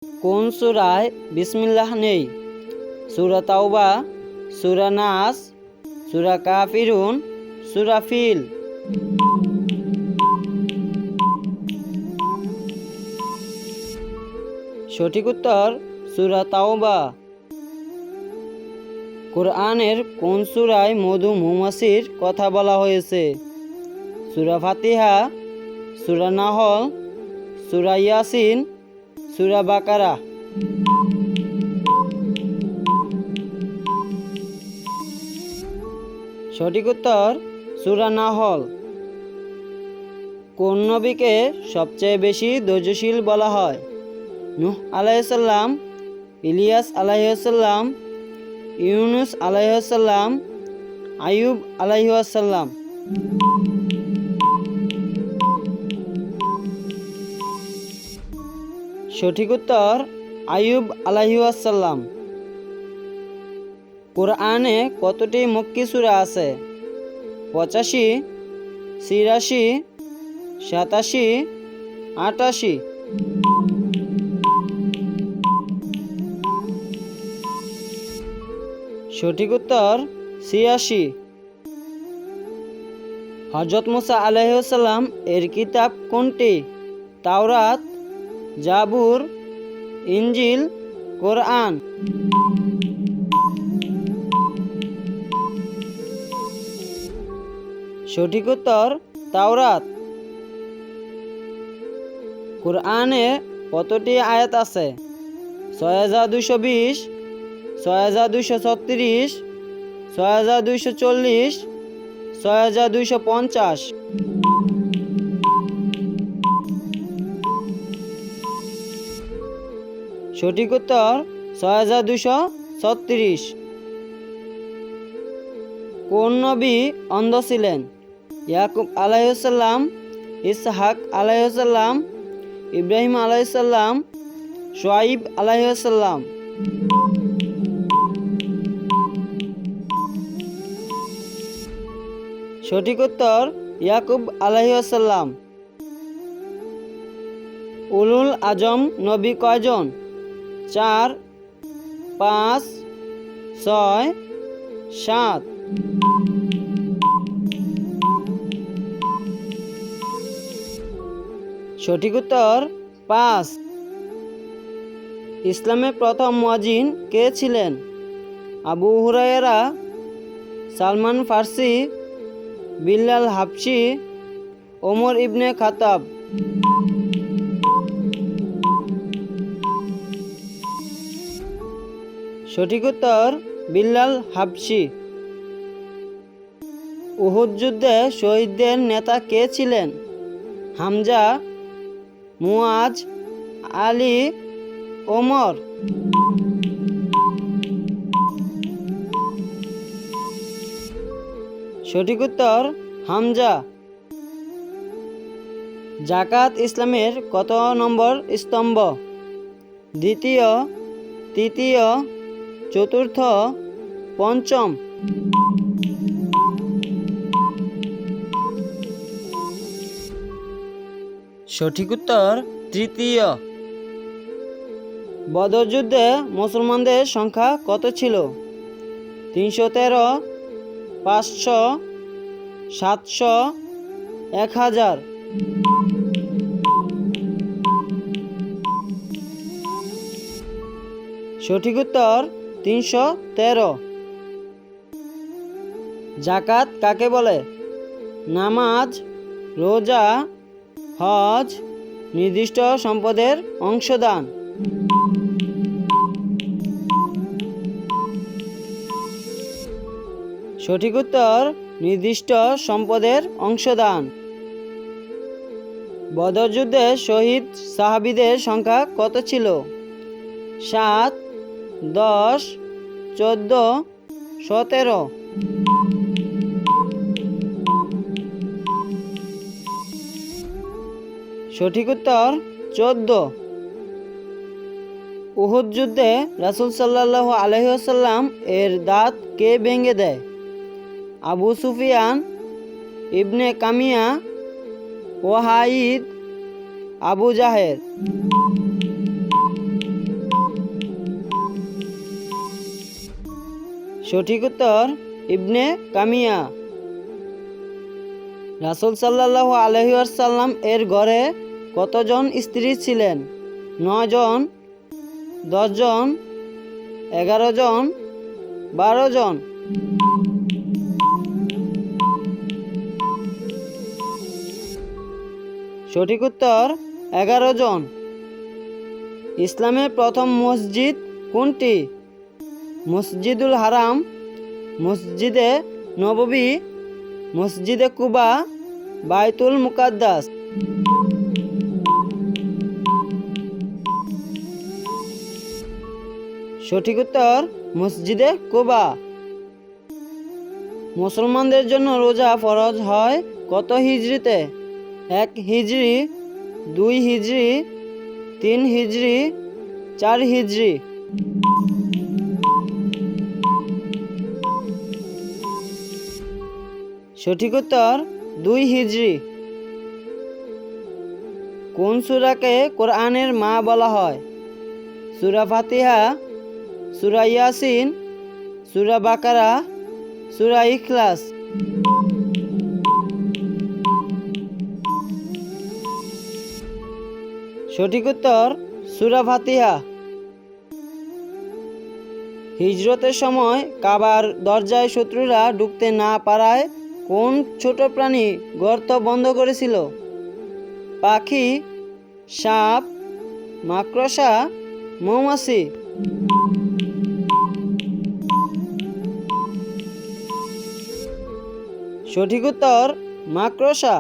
কোন সূরায় বিসমিল্লাহ নেই? সূরা তাওবা, সূরা নাস, সূরা কাফিরুন, সূরা ফিল। সঠিক উত্তর সূরা তাওবা। কোরআনের কোন সূরায় মধু মৌমাছির কথা বলা হয়েছে? সূরা ফাতিহা, সূরা নাহল, সূরা ইয়াসিন, সূরা বাকারা। সঠিক উত্তর সূরা নাহল। কোন নবীকে সবচেয়ে বেশি ধৈর্যশীল বলা হয়? নূহ আলাইহিসসালাম, ইলিয়াস আলাইহিসসালাম, ইউনুস আলাইহিসসালাম, আইয়ুব আলাইহিসসালাম। সঠিক উত্তর আইয়ুব আলাইহিসসালাম। কোরআনে কতটি মক্কি সূরা আছে? 85, 86, 87, 88। সঠিক উত্তর 86। হযরত মুসা আলাইহিসসালাম এর কিতাব কোনটি? তাওরাত, জাবুর, ইনজিল, কোরআন। সঠিক উত্তর তাওরাত। কোরআনে কতটি আয়াত আছে? 6220, 6236, 6240, 6250। সঠিক উত্তর 6236। কোন নবী অন্ধ ছিলেন? ইয়াকুব আলাইহিসসালাম, ইসহাক আলাইহিসসালাম, ইব্রাহিম আলাইহিসসালাম, শুআয়ব আলাইহিসসালাম। সঠিক উত্তর ইয়াকুব আলাইহিসসালাম। উলুল আজম নবী কয়জন? 4, 5, 6, 7। সঠিক উত্তর 5। ইসলামের প্রথম মুয়াজ্জিন কে ছিলেন? আবু হুরায়রা, সালমান ফার্সি, বিল্লাল হাবশি, ওমর ইবনে খাত্তাব। সঠিক উত্তর বিল্লাল হাবশি। উহুদ যুদ্ধে শহীদদের নেতা কে ছিলেন? হামজা, মুয়াজ, আলী, ওমর। সঠিক উত্তর হামজা। যাকাত ইসলামের কত নম্বর স্তম্ভ? দ্বিতীয়, তৃতীয়, চতুর্থ, পঞ্চম। সঠিক উত্তর তৃতীয়। বদর যুদ্ধে মুসলমানদের সংখ্যা কত ছিল? 313, 500, 700, 1000। সঠিক উত্তর 313। যাকাত কাকে বলে? নামাজ, রোজা, হজ, নির্দিষ্ট সম্পদের অংশদান। সঠিক উত্তর নির্দিষ্ট সম্পদের অংশদান। বদর যুদ্ধে শহীদ সাহাবীদের সংখ্যা কত ছিল? 7, 10, 14, 17। সঠিক উত্তর 14। উহুদ যুদ্ধে রাসূল সাল্লাল্লাহু আলাইহি ওয়াসাল্লাম এর দাঁত কে ভেঙে দেয়? আবু সুফিয়ান, ইবনে কামিয়া, ওয়াহাইদ, আবু জাহের। সঠিক উত্তর ইবনে কামিয়া। রাসূল সাল্লাল্লাহু আলাইহি ওয়াসাল্লাম এর ঘরে কতজন স্ত্রী ছিলেন? 9 জন, 10 জন, 11 জন, 12 জন। সঠিক উত্তর 11 জন। ইসলামের প্রথম মসজিদ কোনটি? মসজিদুল হারাম, মসজিদে নববী, মসজিদে কুবা, বাইতুল মুকাদ্দাস। সঠিক উত্তর মসজিদে কুবা। মুসলমানদের জন্য রোজা ফরজ হয় কত হিজরিতে? 1 হিজরি, 2 হিজরি, 3 হিজরি, 4 হিজরি। সঠিক উত্তর 2 হিজরি। কোন সূরাকে কোরআনের মা বলা হয়? সূরা ফাতিহা, সূরা ইয়াসিন, সূরা বাকারা, সূরা ইখলাস। সঠিক উত্তর সূরা ফাতিহা। হিজরতের সময় কাবার দরজায় শত্রুরা ঢুকতে না পারায় কোন ছোট প্রাণী গর্ত বন্ধ করেছিল? পাখি, সাপ, মাকড়সা, মৌমাছি। সঠিক উত্তর মাকড়সা।